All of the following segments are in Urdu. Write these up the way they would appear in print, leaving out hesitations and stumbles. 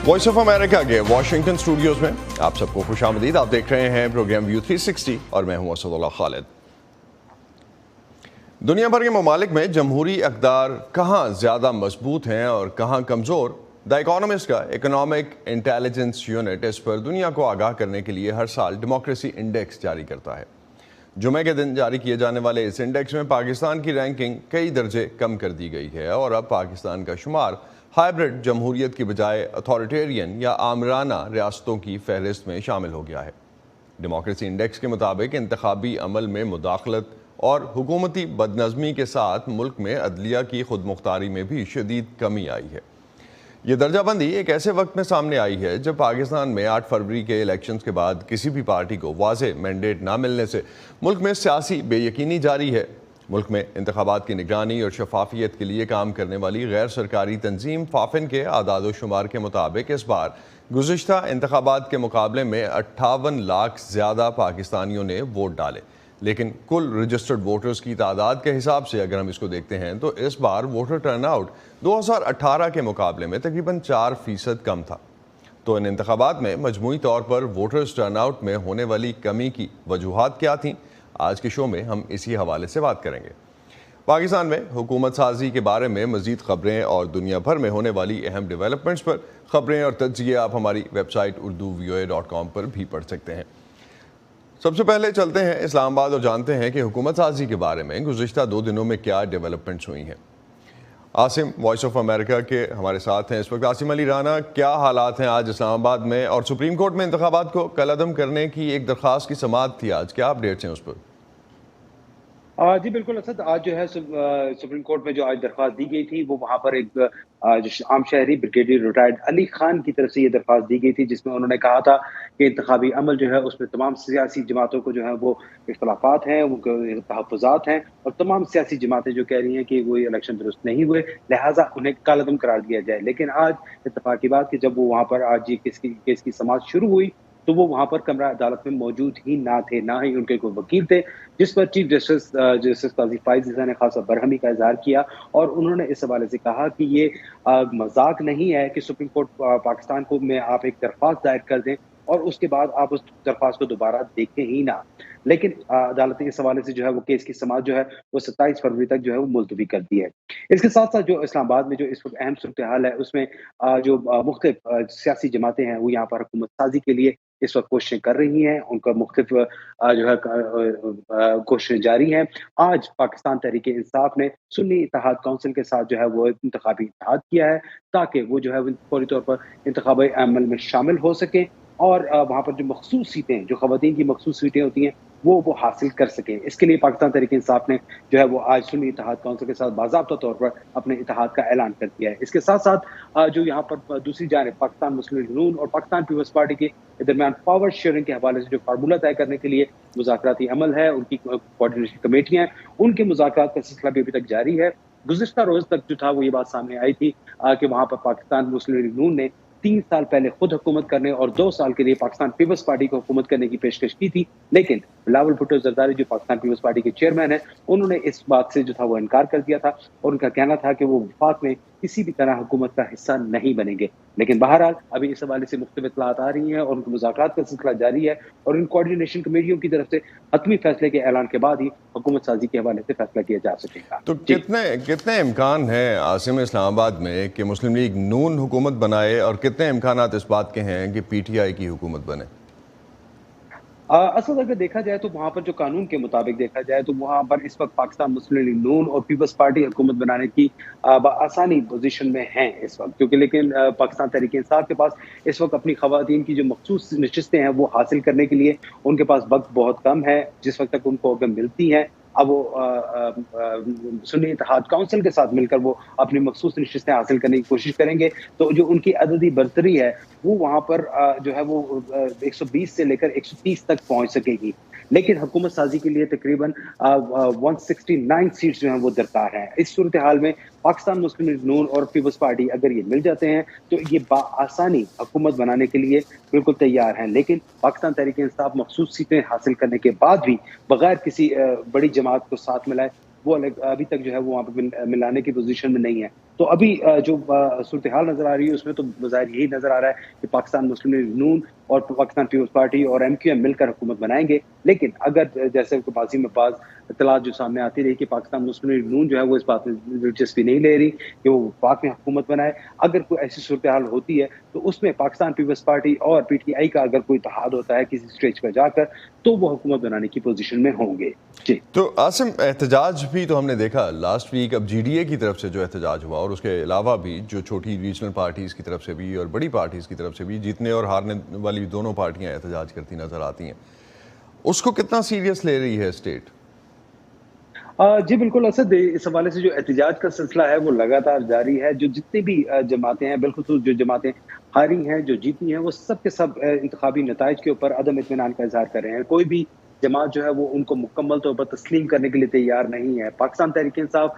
وائس آف امریکہ کے واشنگٹن اسٹوڈیوز میں آپ سب کو خوش آمدید. آپ دیکھ رہے ہیں پروگرام ویو 360 اور میں ہوں اسد اللہ خالد. دنیا بھر کے ممالک میں جمہوری اقدار کہاں زیادہ مضبوط ہیں اور کہاں کمزور، دا اکانومسٹ کا اکنامک انٹیلیجنس یونٹ اس پر دنیا کو آگاہ کرنے کے لیے ہر سال ڈیموکریسی انڈیکس جاری کرتا ہے. جمعہ کے دن جاری کیے جانے والے اس انڈیکس میں پاکستان کی رینکنگ کئی درجے کم کر دی گئی ہے اور اب پاکستان کا شمار ہائبرڈ جمہوریت کی بجائے اتھارٹیرین یا آمرانہ ریاستوں کی فہرست میں شامل ہو گیا ہے. ڈیموکریسی انڈیکس کے مطابق انتخابی عمل میں مداخلت اور حکومتی بدنظمی کے ساتھ ملک میں عدلیہ کی خود مختاری میں بھی شدید کمی آئی ہے. یہ درجہ بندی ایک ایسے وقت میں سامنے آئی ہے جب پاکستان میں 8 فروری کے الیکشنز کے بعد کسی بھی پارٹی کو واضح مینڈیٹ نہ ملنے سے ملک میں سیاسی بے یقینی جاری ہے. ملک میں انتخابات کی نگرانی اور شفافیت کے لیے کام کرنے والی غیر سرکاری تنظیم فافن کے اعداد و شمار کے مطابق اس بار گزشتہ انتخابات کے مقابلے میں 58 لاکھ زیادہ پاکستانیوں نے ووٹ ڈالے، لیکن کل رجسٹرڈ ووٹرز کی تعداد کے حساب سے اگر ہم اس کو دیکھتے ہیں تو اس بار ووٹر ٹرن آؤٹ 2018 کے مقابلے میں تقریباً 4% کم تھا. تو ان انتخابات میں مجموعی طور پر ووٹرز ٹرن آؤٹ میں ہونے والی کمی کی وجوہات کیا تھیں؟ آج کے شو میں ہم اسی حوالے سے بات کریں گے. پاکستان میں حکومت سازی کے بارے میں مزید خبریں اور دنیا بھر میں ہونے والی اہم ڈیولپمنٹس پر خبریں اور تجزیے آپ ہماری ویب سائٹ urduvoa.com پر بھی پڑھ سکتے ہیں. سب سے پہلے چلتے ہیں اسلام آباد اور جانتے ہیں کہ حکومت سازی کے بارے میں گزشتہ 2 دنوں میں کیا ڈیولپمنٹس ہوئی ہیں. عاصم وائس آف امریکہ کے ہمارے ساتھ ہیں اس وقت. عاصم علی رانا، کیا حالات ہیں آج اسلام آباد میں؟ اور سپریم کورٹ میں انتخابات کو کالعدم کرنے کی ایک درخواست کی سماعت تھی آج، کیا اپڈیٹس ہیں اس پر؟ جی بالکل اسد، آج جو ہے سپریم کورٹ میں جو آج درخواست دی گئی تھی وہ وہاں پر ایک جو عام شہری بریگیڈیئر ریٹائرڈ علی خان کی طرف سے یہ درخواست دی گئی تھی، جس میں انہوں نے کہا تھا کہ انتخابی عمل جو ہے اس میں تمام سیاسی جماعتوں کو جو ہے وہ اختلافات ہیں، وہ تحفظات ہیں، اور تمام سیاسی جماعتیں جو کہہ رہی ہیں کہ وہ الیکشن درست نہیں ہوئے لہٰذا انہیں کالعدم قرار دیا جائے. لیکن آج اتفاق کی بات کہ جب وہ وہاں پر آج یہ کیس کی سماعت شروع ہوئی تو وہ وہاں پر کمرہ عدالت میں موجود ہی نہ تھے، نہ ہی ان کے کوئی وکیل تھے، جس پر چیف جسٹس قاضی فائز عیسیٰ نے خاصا برہمی کا اظہار کیا اور انہوں نے اس حوالے سے کہا کہ یہ مذاق نہیں ہے کہ سپریم کورٹ پاکستان کو میں آپ ایک درخواست دائر کر دیں اور اس کے بعد آپ اس درخواست کو دوبارہ دیکھیں ہی نہ. لیکن عدالت نے اس حوالے سے جو ہے وہ کیس کی سماعت جو ہے وہ 27 فروری تک جو ہے وہ ملتوی کر دی ہے. اس کے ساتھ ساتھ جو اسلام آباد میں جو اس وقت اہم صورتحال ہے اس میں جو مختلف سیاسی جماعتیں ہیں وہ یہاں پر حکومت سازی کے لیے اس وقت کوششیں کر رہی ہیں، ان کا مختلف جو ہے کوششیں جاری ہیں. آج پاکستان تحریک انصاف نے سنی اتحاد کونسل کے ساتھ جو ہے وہ انتخابی اتحاد کیا ہے تاکہ وہ جو ہے فوری طور پر انتخابی عمل میں شامل ہو سکیں اور وہاں پر جو مخصوص سیٹیں، جو خواتین کی مخصوص سیٹیں ہوتی ہیں وہ حاصل کر سکیں. اس کے لیے پاکستان تحریک انصاف نے جو ہے وہ آج سنی اتحاد کونسل کے ساتھ باضابطہ طور پر اپنے اتحاد کا اعلان کر دیا ہے. اس کے ساتھ ساتھ جو یہاں پر دوسری جانب پاکستان مسلم لیگ نون اور پاکستان پیپلز پارٹی کے درمیان پاور شیئرنگ کے حوالے سے جو فارمولہ طے کرنے کے لیے مذاکراتی عمل ہے، ان کی کوارڈینیشن کمیٹیاں ہیں، ان کے مذاکرات کا سلسلہ بھی ابھی تک جاری ہے. گزشتہ روز تک جو تھا وہ یہ بات سامنے آئی تھی کہ وہاں پر پاکستان مسلم لیگ نون نے 3 سال پہلے خود حکومت کرنے اور 2 سال کے لیے پاکستان پیپلز پارٹی کو حکومت کرنے کی پیشکش کی تھی، لیکن بلاول بھٹو زرداری جو پاکستان پیپلز پارٹی کے چیئرمین ہیں انہوں نے اس بات سے جو تھا وہ انکار کر دیا تھا اور ان کا کہنا تھا کہ وہ وفاق میں کسی بھی طرح حکومت کا حصہ نہیں بنیں گے. لیکن بہرحال ابھی اس حوالے سے مختلف اطلاعات آ رہی ہیں اور ان کے مذاکرات کا سلسلہ جاری ہے اور ان کوارڈینیشن کمیٹیوں کی طرف سے حتمی فیصلے کے اعلان کے بعد ہی حکومت سازی کے حوالے سے فیصلہ کیا جا سکے گا. تو کتنے امکان ہیں عاصم اسلام آباد میں کہ مسلم لیگ نون حکومت بنائے اور کتنے امکانات اس بات کے ہیں کہ پی ٹی آئی کی حکومت بنے؟ اصل اگر دیکھا جائے تو وہاں پر جو قانون کے مطابق دیکھا جائے تو وہاں پر اس وقت پاکستان مسلم لیگ نون اور پیپلز پارٹی حکومت بنانے کی آسانی پوزیشن میں ہیں اس وقت، کیونکہ لیکن پاکستان تحریک انصاف کے پاس اس وقت اپنی خواتین کی جو مخصوص نشستیں ہیں وہ حاصل کرنے کے لیے ان کے پاس وقت بہت کم ہے. جس وقت تک ان کو اگر ملتی ہیں اب وہ سنی اتحاد کونسل کے ساتھ مل کر وہ اپنی مخصوص نشستیں حاصل کرنے کی کوشش کریں گے تو جو ان کی عددی برتری ہے وہ وہاں پر جو ہے وہ 120 سے لے کر 130 تک پہنچ سکے گی. لیکن حکومت سازی کے لیے تقریباً 169 سیٹس جو ہیں وہ درکار ہیں. اس صورتحال میں پاکستان مسلم لیگ نون اور پیپلز پارٹی اگر یہ مل جاتے ہیں تو یہ بآسانی حکومت بنانے کے لیے بالکل تیار ہیں. لیکن پاکستان تحریک انصاف مخصوص سیٹیں حاصل کرنے کے بعد بھی بغیر کسی بڑی جماعت کو ساتھ ملائے وہ ابھی تک جو ہے وہ وہاں پہ ملانے کی پوزیشن میں نہیں ہے. تو ابھی جو صورتحال نظر آ رہی ہے اس میں تو بظاہر یہی نظر آ رہا ہے کہ پاکستان مسلم لیگ نون اور پاکستان پیپلز پارٹی اور MQM مل کر حکومت بنائیں گے. لیکن اگر جیسے ماضی میں بعض اطلاعات جو سامنے آتی رہی کہ پاکستان مسلم لیگ نون جو ہے وہ اس بات میں دلچسپی نہیں لے رہی کہ وہ پاک میں حکومت بنائے. اگر کوئی ایسی صورتحال ہوتی ہے تو اس میں پاکستان پیپلز پارٹی اور PTI کا اگر کوئی اتحاد ہوتا ہے کسی اسٹیج پر جا کر تو وہ حکومت بنانے کی پوزیشن میں ہوں گے. جی تو عاصم، احتجاج بھی تو ہم نے دیکھا لاسٹ ویک، اب GDA کی طرف سے جو احتجاج ہوا اور اس کے علاوہ بھی جو چھوٹی ریجنل پارٹیز کی طرف سے بھی اور بڑی پارٹیز کی طرف سے بھی، جیتنے اور ہارنے والی دونوں پارٹیاں احتجاج کرتی نظر آتی ہیں، اس کو کتنا سیریس لے رہی ہے اسٹیٹ؟ جی بالکل اسد، اس حوالے سے جو احتجاج کا سلسلہ ہے وہ لگاتار جاری ہے. جو جتنی بھی جماعتیں ہیں، بالخصوص جو جماعتیں ہاری ہیں، جو جیتی ہیں، وہ سب کے سب انتخابی نتائج کے اوپر عدم اطمینان کا اظہار کر رہے ہیں. کوئی بھی جماعت جو ہے وہ ان کو مکمل طور پر تسلیم کرنے کے لیے تیار نہیں ہے. پاکستان تحریک انصاف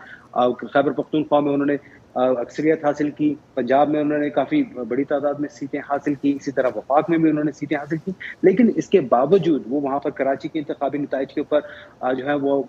خیبر پختونخوا میں انہوں نے اکثریت حاصل کی، پنجاب میں انہوں نے کافی بڑی تعداد میں سیٹیں حاصل کی، اسی طرح وفاق میں بھی انہوں نے سیٹیں حاصل کی. لیکن اس کے باوجود وہ وہاں پر کراچی کے انتخابی نتائج کے اوپر جو ہے وہ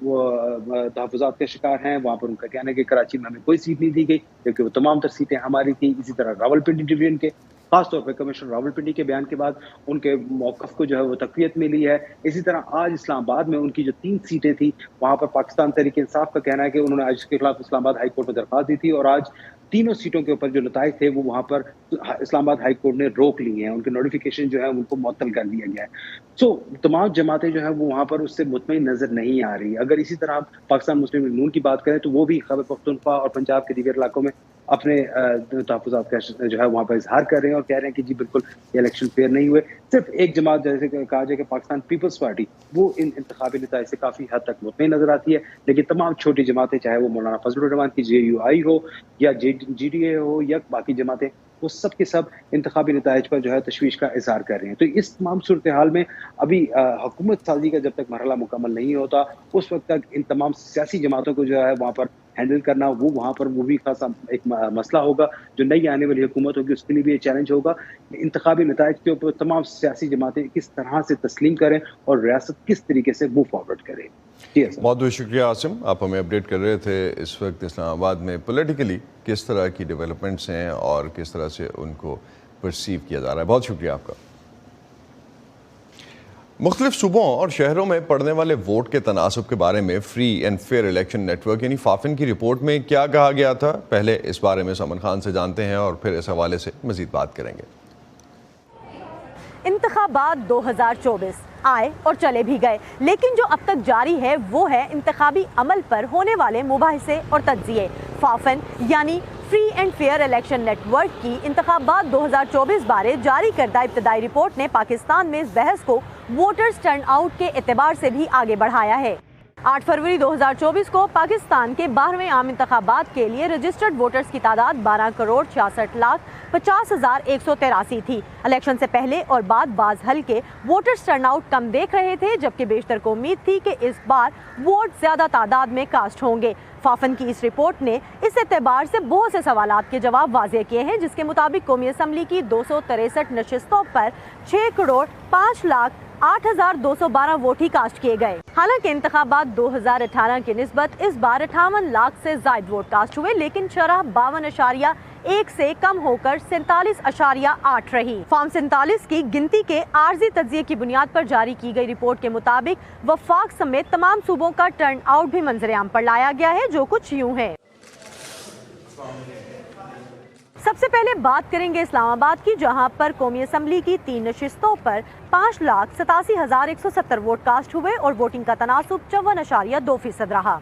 تحفظات کا شکار ہیں. وہاں پر ان کا کہنا ہے کہ کراچی میں ہمیں کوئی سیٹ نہیں دی گئی کیونکہ وہ تمام تر سیٹیں ہماری تھیں. اسی طرح راولپنڈی ڈویژن کے خاص طور پہ کمشنر راولپنڈی کے بیان کے بعد ان کے موقف کو جو ہے وہ تقویت ملی ہے. اسی طرح آج اسلام آباد میں ان کی جو 3 سیٹیں تھیں وہاں پر پاکستان تحریک انصاف کا کہنا ہے کہ انہوں نے آج اس کے خلاف اسلام آباد ہائی کورٹ میں درخواست دی تھی اور آج تینوں سیٹوں کے اوپر جو نتائج تھے وہ وہاں پر اسلام آباد ہائی کورٹ نے روک لی ہیں. ان کے نوٹیفیکیشن جو ہے ان کو معطل کر دیا گیا ہے. سو تمام جماعتیں جو ہیں وہ وہاں پر اس سے مطمئن نظر نہیں آ رہی. اگر اسی طرح پاکستان مسلم لیگ نون کی بات کریں تو وہ بھی خیبر پختونخوا اور پنجاب کے دیگر علاقوں میں اپنے تحفظات کا جو ہے وہاں پر اظہار کر رہے ہیں اور کہہ رہے ہیں کہ جی بالکل یہ الیکشن فیئر نہیں ہوئے. صرف ایک جماعت جیسے کہا جائے کہ پاکستان پیپلز پارٹی وہ ان انتخابی نتائج سے کافی حد تک مطمئن نظر آتی ہے. لیکن تمام چھوٹی جماعتیں چاہے وہ مولانا فضل الرحمان کی JUI ہو یا GDA ہو یا باقی جماعتیں، وہ سب کے سب انتخابی نتائج پر جو ہے تشویش کا اظہار کر رہے ہیں. تو اس تمام صورتحال میں ابھی حکومت سازی کا جب تک مرحلہ مکمل نہیں ہوتا اس وقت تک ان تمام سیاسی جماعتوں کو جو ہے وہاں پر ہینڈل کرنا وہاں پر وہ بھی خاصا ایک مسئلہ ہوگا. جو نئی آنے والی حکومت ہوگی اس کے لیے بھی یہ چیلنج ہوگا کہ انتخابی نتائج کے اوپر تمام سیاسی جماعتیں کس طرح سے تسلیم کریں اور ریاست کس طریقے سے موو فارورڈ کریں. بہت بہت شکریہ عاصم، آپ ہمیں اپڈیٹ کر رہے تھے اس وقت اسلام آباد میں پولیٹیکلی کس طرح کی ڈیولپمنٹس ہیں اور کس طرح سے ان کو پرسیو کیا جا رہا ہے. بہت شکریہ آپ کا. مختلف صوبوں اور شہروں میں پڑنے والے ووٹ کے تناسب کے بارے میں free and fair election network یعنی فافن کی رپورٹ میں کیا کہا گیا تھا، پہلے اس بارے میں سمن خان سے جانتے ہیں اور پھر اس حوالے سے مزید بات کریں گے. انتخابات 2024 آئے اور چلے بھی گئے، لیکن جو اب تک جاری ہے وہ ہے انتخابی عمل پر ہونے والے مباحثے اور تجزیے. فافن یعنی free and fair election network کی انتخابات 2024 بارے جاری کردہ ابتدائی رپورٹ نے پاکستان میں اس بحث کو ووٹرز ٹرن آؤٹ کے اعتبار سے بھی آگے بڑھایا ہے. 8 فروری 2024 کو پاکستان کے 12ویں عام انتخابات کے لیے رجسٹرڈ ووٹرز کی تعداد 12,66,50,183 تھی. الیکشن سے پہلے اور بعد بعض حلقے ووٹرز ٹرن آؤٹ کم دیکھ رہے تھے، جبکہ بیشتر کو امید تھی کہ اس بار ووٹ زیادہ تعداد میں کاسٹ ہوں گے. فافن کی اس رپورٹ نے اس اعتبار سے بہت سے سوالات کے جواب واضح کیے ہیں، جس کے مطابق قومی اسمبلی کی 263 نشستوں پر 6,05,08,212 ووٹ ہی کاسٹ کیے گئے. حالانکہ انتخابات 2018 کی نسبت اس بار 58 لاکھ سے زائد ووٹ کاسٹ ہوئے، لیکن شرح 52.1 سے کم ہو کر 47.8 رہی. فارم 47 کی گنتی کے عارضی تجزیے کی بنیاد پر جاری کی گئی رپورٹ کے مطابق وفاق سمیت تمام صوبوں کا ٹرن آؤٹ بھی منظر عام پر لایا گیا ہے، جو کچھ یوں ہے. سب سے پہلے بات کریں گے اسلام آباد کی، جہاں پر قومی اسمبلی کی 3 نشستوں پر 5,87,170 ووٹ کاسٹ ہوئے اور ووٹنگ کا تناسب 54.2% رہا.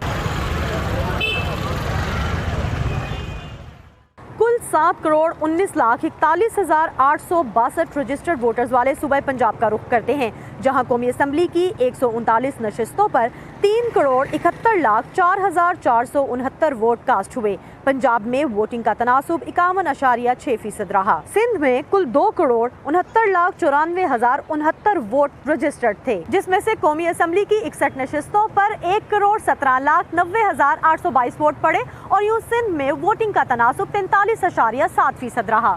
کل 7,19,41,862 رجسٹرڈ ووٹرز والے صوبہ پنجاب کا رخ کرتے ہیں، جہاں قومی اسمبلی کی 139 نشستوں پر 3,71,04,469 ووٹ کاسٹ ہوئے. پنجاب میں ووٹنگ کا تناسب 51.6% رہا. سندھ میں کل 2,69,94,069 ووٹ رجسٹرڈ تھے، جس میں سے قومی اسمبلی کی 61 نشستوں پر 1,17,90,822 ووٹ پڑے اور یوں سندھ میں ووٹنگ کا تناسب 43.7% رہا.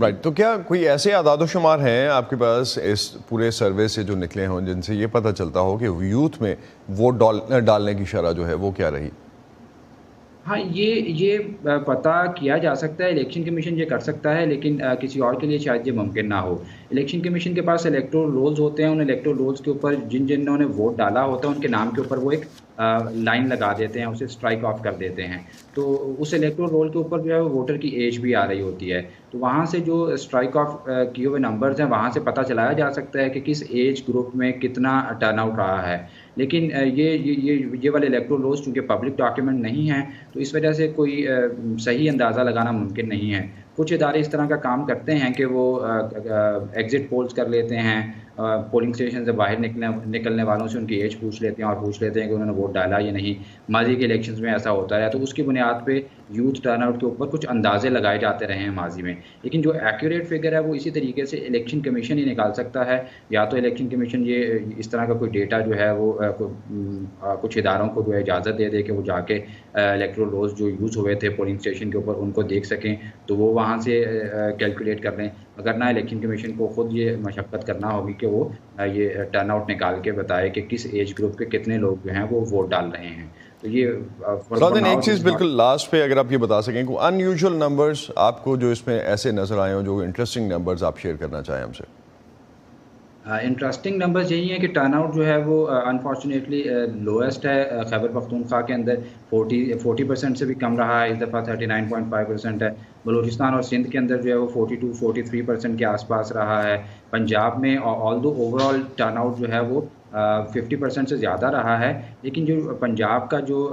رائٹ، تو کیا کوئی ایسے اعداد و شمار ہیں آپ کے پاس اس پورے سروے سے جو نکلے ہوں جن سے یہ پتہ چلتا ہو کہ یوتھ میں ووٹ ڈالنے کی شرح جو ہے وہ کیا رہی؟ ہاں، یہ پتہ کیا جا سکتا ہے، الیکشن کمیشن یہ کر سکتا ہے، لیکن کسی اور کے لیے شاید یہ ممکن نہ ہو۔ الیکشن کمیشن کے پاس الیکٹورل رولز ہوتے ہیں، ان الیکٹورل رولز کے اوپر جنہوں نے ووٹ ڈالا ہوتا ہے ان کے نام کے اوپر وہ ایک لائن لگا دیتے ہیں، اسے اسٹرائک آف کر دیتے ہیں، تو اس الیکٹورل رول کے اوپر جو ہے وہ ووٹر کی ایج بھی آ رہی ہوتی ہے، تو وہاں سے جو اسٹرائک آف کیے ہوئے نمبرز ہیں وہاں سے پتہ چلایا جا سکتا ہے کہ کس ایج گروپ میں کتنا ٹرن آؤٹ رہا ہے۔ لیکن یہ والے الیکٹورل رولز چونکہ پبلک ڈاکیومنٹ نہیں ہیں تو اس وجہ سے کوئی صحیح اندازہ لگانا ممکن نہیں ہے۔ کچھ ادارے اس طرح کا کام کرتے ہیں کہ وہ ایگزٹ پولز کر لیتے ہیں، پولنگ اسٹیشن سے باہر نکلنے والوں سے ان کی ایج پوچھ لیتے ہیں اور پوچھ لیتے ہیں کہ انہوں نے ووٹ ڈالا یا نہیں۔ ماضی کے الیکشنز میں ایسا ہوتا ہے، تو اس کی بنیاد پہ یوتھ ٹرن آؤٹ کے اوپر کچھ اندازے لگائے جاتے رہے ہیں ماضی میں، لیکن جو ایکوریٹ فگر ہے وہ اسی طریقے سے الیکشن کمیشن ہی نکال سکتا ہے، یا تو الیکشن کمیشن یہ اس طرح کا کوئی ڈیٹا جو ہے وہ کچھ اداروں کو جو ہے اجازت دے دے کہ وہ جا کے الیکٹورل رولز جو یوز ہوئے تھے پولنگ اسٹیشن کے اوپر ان کو دیکھ سکیں، تو وہ وہاں سے کیلکولیٹ کر لیں، اگر نہ الیکشن کمیشن کو خود یہ مشقت کرنا ہوگی کہ وہ یہ ٹرن آؤٹ نکال کے بتائے کہ کس ایج گروپ کے کتنے لوگ جو ہیں وہ ووٹ ڈال رہے ہیں۔ تو یہ ایک چیز بالکل لاسٹ پہ اگر آپ یہ بتا سکیں کوئی ان یوزول نمبرز آپ کو جو اس میں ایسے نظر آئے ہوں جو انٹرسٹنگ نمبرز آپ شیئر کرنا چاہیں ہم سے۔ انٹرسٹنگ نمبرز یہی ہیں کہ ٹرن آؤٹ جو ہے وہ انفارچونیٹلی لویسٹ ہے خیبر پختونخوا کے اندر، 40% سے بھی کم رہا ہے، اس دفعہ 39.5% ہے۔ بلوچستان اور سندھ کے اندر جو ہے وہ 42-43% کے آس پاس رہا ہے۔ پنجاب میں آلدو اوور آل ٹرن آؤٹ جو ہے وہ 50% سے زیادہ رہا ہے، لیکن جو پنجاب کا جو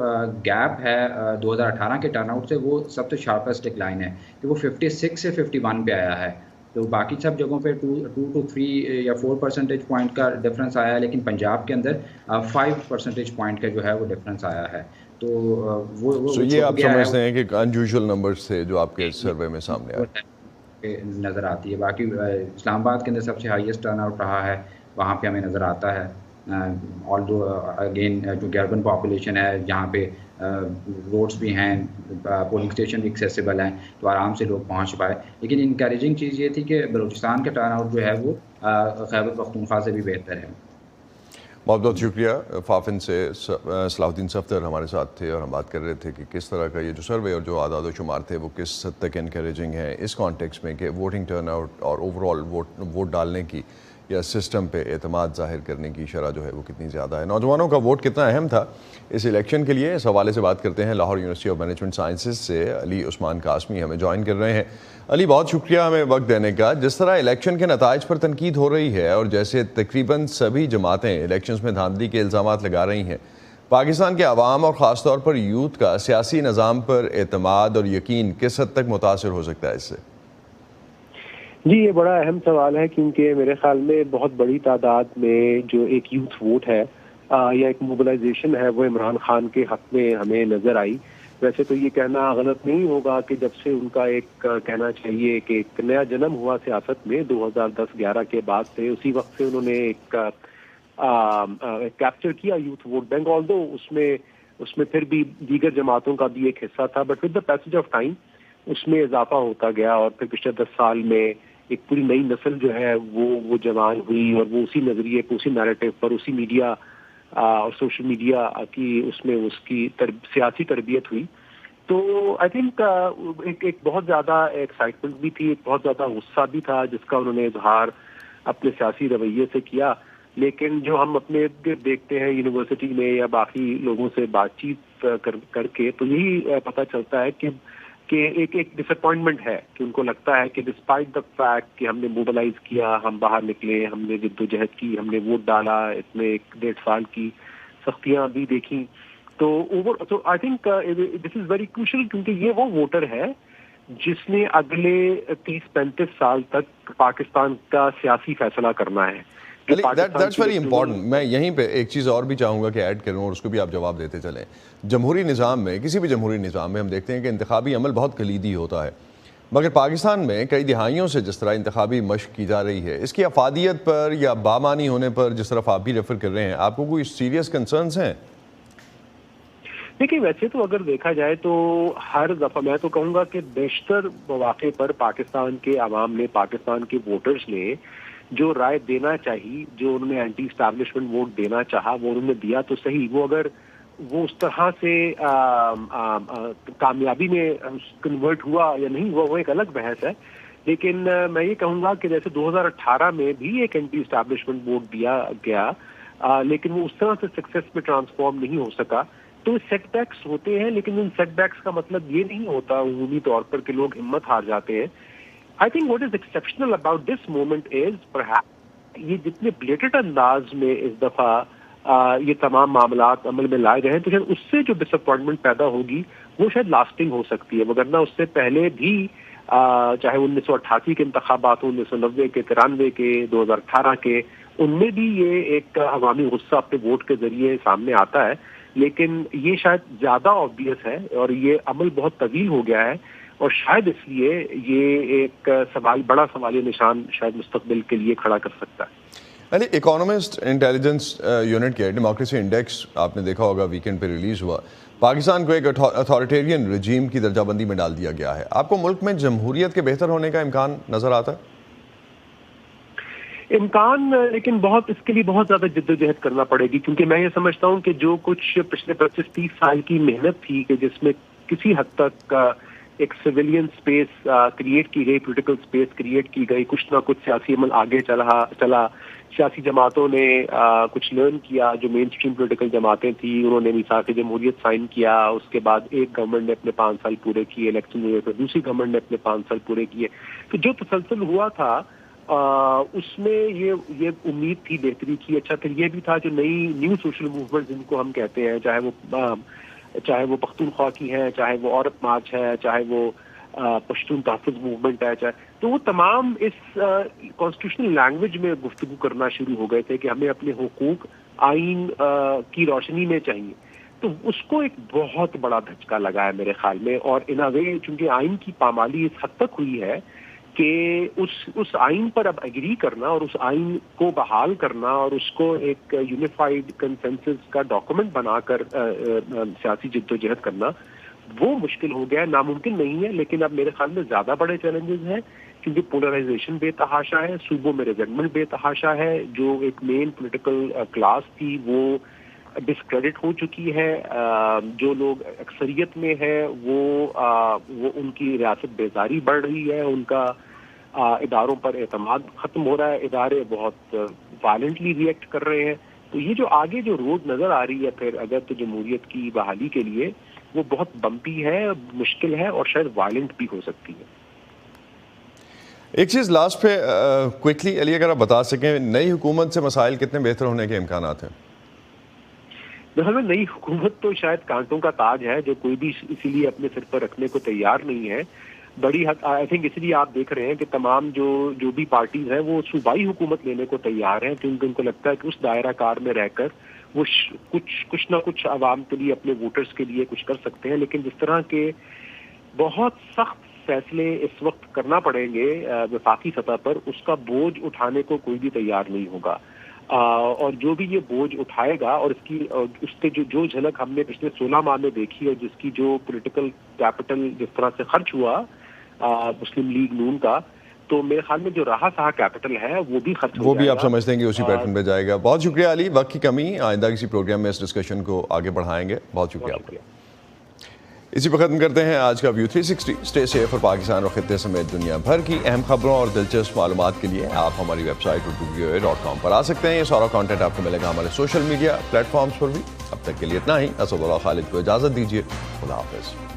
گیپ ہے 2018 کے ٹرن آؤٹ سے وہ سب سے شارپسٹ ڈکلائن ہے کہ وہ 56 سے 51 پہ آیا ہے، تو باقی سب جگہوں پہ 2 to 3 یا 4 percentage پوائنٹ کا ڈفرینس آیا ہے، لیکن پنجاب کے اندر 5 percentage پوائنٹ کا جو ہے وہ ڈفرینس آیا ہے، تو وہ یہ آپ سمجھتے ہیں کہ ان یوزول نمبرز تھے جو آپ کے سروے میں سامنے آئے نظر آتی ہے۔ باقی اسلام آباد کے اندر سب سے ہائیسٹ ٹرن آؤٹ رہا ہے، وہاں پہ ہمیں نظر آتا ہے، آلدو اگین جو اربن پاپولیشن ہے جہاں پہ روڈس بھی ہیں، پولنگ اسٹیشن بھی ایکسیسیبل ہیں تو آرام سے لوگ پہنچ پائے، لیکن انکریجنگ چیز یہ تھی کہ بلوچستان کا ٹرن آؤٹ جو ہے وہ خیبر پختونخوا سے بھی بہتر ہے۔ بہت بہت شکریہ۔ فافن سے صلاح الدین صفدر ہمارے ساتھ تھے اور ہم بات کر رہے تھے کہ کس طرح کا یہ جو سروے اور جو اعداد و شمار تھے وہ کس حد تک انکریجنگ ہے اس کانٹیکس میں کہ ووٹنگ ٹرن آؤٹ اور اوور آل ووٹ ڈالنے کی یا سسٹم پہ اعتماد ظاہر کرنے کی شرح جو ہے وہ کتنی زیادہ ہے، نوجوانوں کا ووٹ کتنا اہم تھا اس الیکشن کے لیے، اس حوالے سے بات کرتے ہیں۔ Lahore university of management sciences سے علی عثمان قاسمی ہمیں جوائن کر رہے ہیں۔ علی، بہت شکریہ ہمیں وقت دینے کا۔ جس طرح الیکشن کے نتائج پر تنقید ہو رہی ہے اور جیسے تقریباً سبھی جماعتیں الیکشنز میں دھاندلی کے الزامات لگا رہی ہیں، پاکستان کے عوام اور خاص طور پر یوتھ کا سیاسی نظام پر اعتماد اور یقین کس حد تک متاثر ہو سکتا ہے اس سے؟ جی، یہ بڑا اہم سوال ہے کیونکہ میرے خیال میں بہت بڑی تعداد میں جو ایک یوتھ ووٹ ہے یا ایک موبلائزیشن ہے وہ عمران خان کے حق میں ہمیں نظر آئی۔ ویسے تو یہ کہنا غلط نہیں ہوگا کہ جب سے ان کا ایک کہنا چاہیے کہ ایک نیا جنم ہوا سیاست میں 2010-11 کے بعد سے، اسی وقت سے انہوں نے ایک کیپچر کیا یوتھ ووٹ بینک، آلدو اس میں پھر بھی دیگر جماعتوں کا بھی ایک حصہ تھا، but with the passage of time اس میں اضافہ ہوتا گیا اور پھر پچھلے 10 سال میں ایک پوری نئی نسل جو ہے وہ جوان ہوئی اور وہ اسی نظریے پر، اسی نیریٹو پر، اسی میڈیا اور سوشل میڈیا کی اس میں اس کی سیاسی تربیت ہوئی۔ تو آئی تھنک ایک بہت زیادہ ایکسائٹمنٹ بھی تھی، ایک بہت زیادہ غصہ بھی تھا جس کا انہوں نے اظہار اپنے سیاسی رویے سے کیا، لیکن جو ہم اپنے دیکھتے ہیں یونیورسٹی میں یا باقی لوگوں سے بات چیت کر کے تو یہی پتہ چلتا ہے کہ ایک ڈس اپوائنٹمنٹ ہے کہ ان کو لگتا ہے کہ ڈسپائٹ دا فیکٹ کہ ہم نے موبلائز کیا، ہم باہر نکلے، ہم نے جد و جہد کی، ہم نے ووٹ ڈالا، اس میں 1.5 سال کی سختیاں بھی دیکھیں، تو I think this is very crucial کیونکہ یہ وہ ووٹر ہے جس نے اگلے 30-35 سال تک پاکستان کا سیاسی فیصلہ کرنا ہے۔ That's very important. میں یہیں پہ ایک چیز اور بھی چاہوں گا کہ ایڈ کروں اور اس کو بھی آپ جواب دیتے چلیں۔ جمہوری نظام میں، کسی بھی جمہوری نظام میں ہم دیکھتے ہیں کہ انتخابی عمل بہت کلیدی ہوتا ہے، مگر پاکستان میں کئی دہائیوں سے جس طرح انتخابی مشق کی جا رہی ہے، اس کی افادیت پر یا بامانی ہونے پر جس طرف آپ بھی ریفر کر رہے ہیں، آپ کو کوئی سیریس کنسرنز ہیں؟ دیکھیے ویسے تو اگر دیکھا جائے تو ہر دفعہ میں تو کہوں گا کہ بیشتر مواقع پر پاکستان کے عوام نے، پاکستان کے ووٹرز نے جو رائے دینا چاہیے، جو انہوں نے اینٹی اسٹیبلشمنٹ ووٹ دینا چاہا، وہ انہوں نے دیا تو صحیح. وہ اگر وہ اس طرح سے کامیابی میں کنورٹ ہوا یا نہیں ہوا وہ ایک الگ بحث ہے. لیکن میں یہ کہوں گا کہ جیسے 2018 میں بھی ایک اینٹی اسٹیبلشمنٹ ووٹ دیا گیا، لیکن وہ اس طرح سے سکسیس میں ٹرانسفارم نہیں ہو سکا. تو سیٹ بیکس ہوتے ہیں، لیکن ان سیٹ بیکس کا مطلب یہ نہیں ہوتا عمومی طور پر کہ لوگ ہمت ہار جاتے ہیں. I think what is exceptional about this moment is perhaps یہ جتنے بلیٹڈ انداز میں اس دفعہ یہ تمام معاملات عمل میں لائے گئے ہیں، تو شاید اس سے جو ڈس اپوائنٹمنٹ پیدا ہوگی وہ شاید لاسٹنگ ہو سکتی ہے. وگرنہ اس سے پہلے بھی چاہے 1988 کے انتخابات ہوں، 1990 کے، 93 کے، 2018 کے، ان میں بھی یہ ایک عوامی غصہ اپنے ووٹ کے ذریعے سامنے آتا ہے. لیکن یہ شاید زیادہ آبویس ہے اور یہ عمل بہت طویل ہو گیا ہے، اور شاید اس لیے یہ ایک بڑا سوالیہ نشان شاید مستقبل کے لیے کھڑا کر سکتا ہے. علی، اکانومسٹ انٹیلیجنس یونٹ کے ڈیموکریسی انڈیکس آپ نے دیکھا ہوگا ویکینڈ پہ ریلیز ہوا. پاکستان کو ایک اتھارٹیرین رجیم کی درجہ بندی میں ڈال دیا گیا ہے. آپ کو ملک میں جمہوریت کے بہتر ہونے کا امکان نظر آتا ہے؟ امکان، لیکن اس کے لیے بہت زیادہ جدوجہد کرنا پڑے گی، کیونکہ میں یہ سمجھتا ہوں کہ جو کچھ پچھلے 25-30 سال کی محنت تھی کہ جس میں کسی حد تک ایک سویلین سپیس کریٹ کی گئی، پولیٹیکل سپیس کریٹ کی گئی، کچھ نہ کچھ سیاسی عمل آگے چلا، سیاسی جماعتوں نے کچھ لرن کیا. جو مین اسٹریم پولیٹیکل جماعتیں تھیں انہوں نے میثاق جمہوریت سائن کیا. اس کے بعد ایک گورنمنٹ نے اپنے 5 سال پورے کیے، الیکشن ہوئے، پھر دوسری گورنمنٹ نے اپنے 5 سال پورے کیے. تو جو تسلسل ہوا تھا اس میں یہ امید تھی بہتری کی. اچھا پھر یہ بھی تھا جو نیو سوشل موومنٹ جن کو ہم کہتے ہیں، چاہے وہ پختونخوا کی ہے، چاہے وہ عورت مارچ ہے، چاہے وہ پشتون تحفظ موومنٹ ہے، تو وہ تمام اس کانسٹیٹیوشنل لینگویج میں گفتگو کرنا شروع ہو گئے تھے کہ ہمیں اپنے حقوق آئین کی روشنی میں چاہیے. تو اس کو ایک بہت بڑا دھچکا لگا ہے میرے خیال میں. اور ان اے وے چونکہ آئین کی پامالی اس حد تک ہوئی ہے کہ اس آئین پر اب ایگری کرنا اور اس آئین کو بحال کرنا اور اس کو ایک یونیفائڈ کنسنسس کا ڈاکومنٹ بنا کر سیاسی جدوجہد کرنا وہ مشکل ہو گیا ہے. ناممکن نہیں ہے، لیکن اب میرے خیال میں زیادہ بڑے چیلنجز ہیں، کیونکہ پولرائزیشن بے تحاشا ہے، صوبوں میں ریزنٹمنٹ بے تحاشا ہے. جو ایک مین پولیٹیکل کلاس تھی وہ ڈسکریڈٹ ہو چکی ہے. جو لوگ اکثریت میں ہے وہ ان کی ریاست بیزاری بڑھ رہی ہے، ان کا اداروں پر اعتماد ختم ہو رہا ہے، ادارے بہت وائلنٹلی ریئیکٹ کر رہے ہیں. تو یہ جو آگے جو روڈ نظر آ رہی ہے پھر اگر تو جمہوریت کی بحالی کے لیے وہ بہت بمپی ہے، مشکل ہے اور شاید وائلنٹ بھی ہو سکتی ہے. ایک چیز لاسٹ پہ کوئکلی علی اگر آپ بتا سکیں، نئی حکومت سے مسائل کتنے بہتر ہونے کے امکانات ہیں؟ میں نئی حکومت تو شاید کانٹوں کا تاج ہے جو کوئی بھی اسی لیے اپنے سر پر رکھنے کو تیار نہیں ہے. بڑی حد آئی تھنک اس لیے آپ دیکھ رہے ہیں کہ تمام جو بھی پارٹیز ہیں وہ صوبائی حکومت لینے کو تیار ہیں، کیونکہ ان کو لگتا ہے کہ اس دائرہ کار میں رہ کر وہ کچھ نہ کچھ عوام کے لیے، اپنے ووٹرز کے لیے کچھ کر سکتے ہیں. لیکن جس طرح کے بہت سخت فیصلے اس وقت کرنا پڑیں گے وفاقی سطح پر، اس کا بوجھ اٹھانے کو کوئی بھی تیار نہیں ہوگا. اور جو بھی یہ بوجھ اٹھائے گا اور اس کے جو جھلک ہم نے پچھلے 16 ماہ میں دیکھی اور جس کی جو پولیٹیکل کیپٹل جس طرح سے خرچ ہوا مسلم لیگ نون کا، تو میرے خیال میں جو رہا سہا کیپٹل ہے وہ بھی خرچ ہو جائے گا. وہ بھی آپ سمجھتے ہیں کہ اسی پیٹرن پہ جائے گا. بہت شکریہ علی، وقت کی کمی، آئندہ کسی پروگرام میں اس ڈسکشن کو آگے بڑھائیں گے. بہت شکریہ آپ کا. اسی پہ ختم کرتے ہیں آج کا ویو 360. اسٹے سیف اور پاکستان اور خطے سمیت دنیا بھر کی اہم خبروں اور دلچسپ معلومات کے لیے آپ ہماری ویب سائٹ urduvoa.com پر آ سکتے ہیں. یہ سارا کانٹینٹ آپ کو ملے گا ہمارے سوشل میڈیا پلیٹ فارمز پر بھی. اب تک کے لیے اتنا ہی. اسد اللہ خالد کو اجازت دیجیے. خدا حافظ.